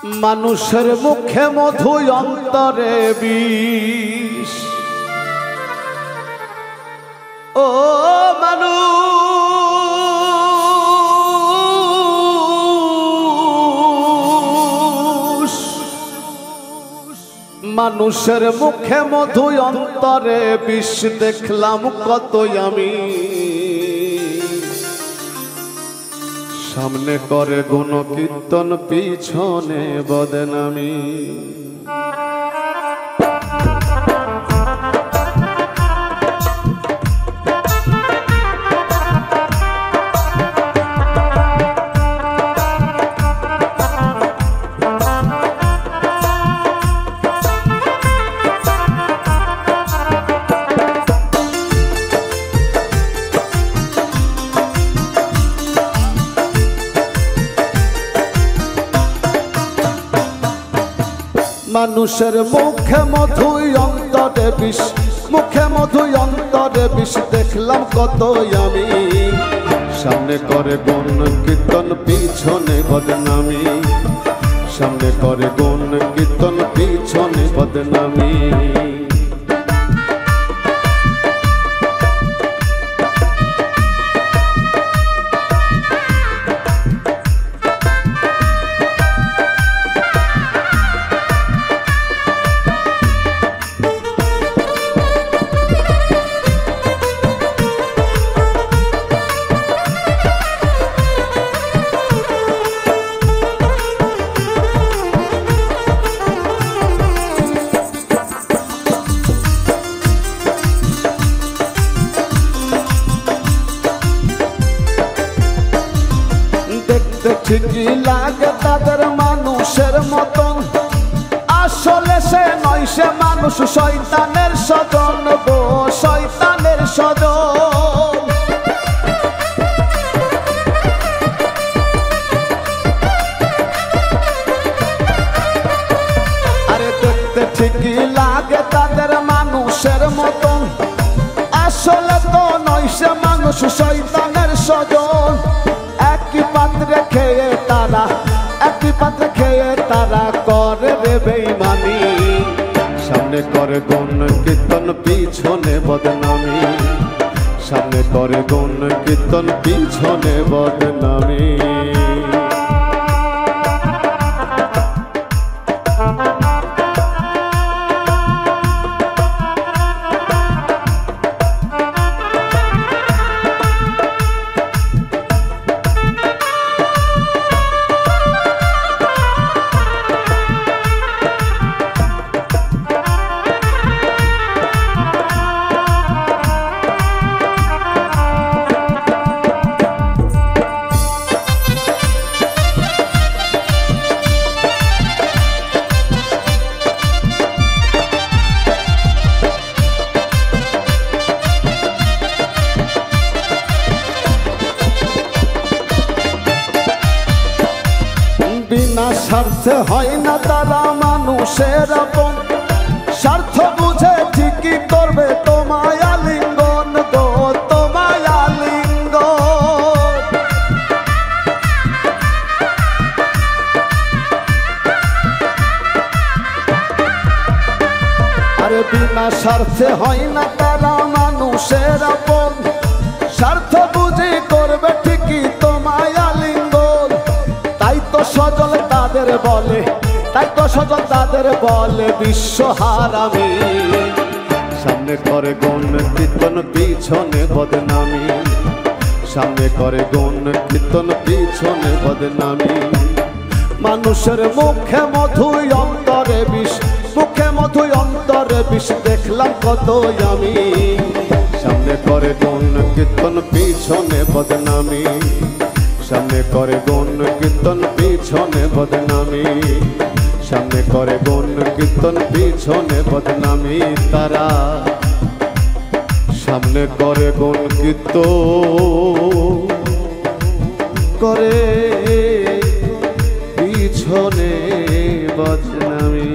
মানুষের মুখে মধু অন্তরে বিষ। ও মানুষ, মানুষের মুখে মধু অন্তরে বিষ। দেখলাম কতই আমি, সামনে করে গুণ কীর্তন পিছনে বদনামি। মানুষের মুখে মধু অন্তরে বিষ, মুখে মধু অন্তরে বিষ। দেখলাম কতই আমি, সামনে করে গুণ কীর্তন পিছনে বদনামি। সামনে করে গুণ কীর্তন পিছনে বদনামি। ঠিকই লাগে তাদের মানুষের মতন, আসলে সে নয়, সে মানুষ শয়তানের স্বজন গো, শয়তানের স্বজন। আরে দেখতে ঠিকই লাগে তাদের মানুষের মতন, আসলে তো নয়, সে মানুষ শয়তানের স্বজন। একই পাত্রে খেয়ে তারা, একই পাত্রে খেয়ে তারা করে রে বেঈমানি। সামনে করে গুণ কীর্তন পিছনে বদনামি। সামনে করে গুণ কীর্তন পিছনে বদনামি। বিনা স্বার্থে হয় না তারা মানুষের আপন, স্বার্থ বুঝে ঠিকই করবে তোমায় আলিঙ্গন গো, তোমায় আলিঙ্গন। আরে বিনা স্বার্থে হয় না তারা মানুষের আপন, স্বার্থ বুঝে করবে ঠিকই তোমায় আলিঙ্গন। তাই তো সজল তাদের বলে, তাই তো সজল তাদের বলে বিশ্ব হারামি। সামনে করে গুণ কীর্তন পিছনে বদনামি। সামনে করে গুণ কীর্তন পিছনে বদনামি। মানুষের মুখে মধু অন্তরে বিষ, মুখে মধু অন্তরে বিষ। দেখলাম কতই আমি, সামনে করে গুণ কীর্তন পিছনে বদনামি। সামনে করে গুণ কীর্তন পিছনে বদনামি। সামনে করে গুণ কীর্তন পিছনে বদনামি। তারা সামনে করে গুণ কীর্তন করে পিছনে বদনামি।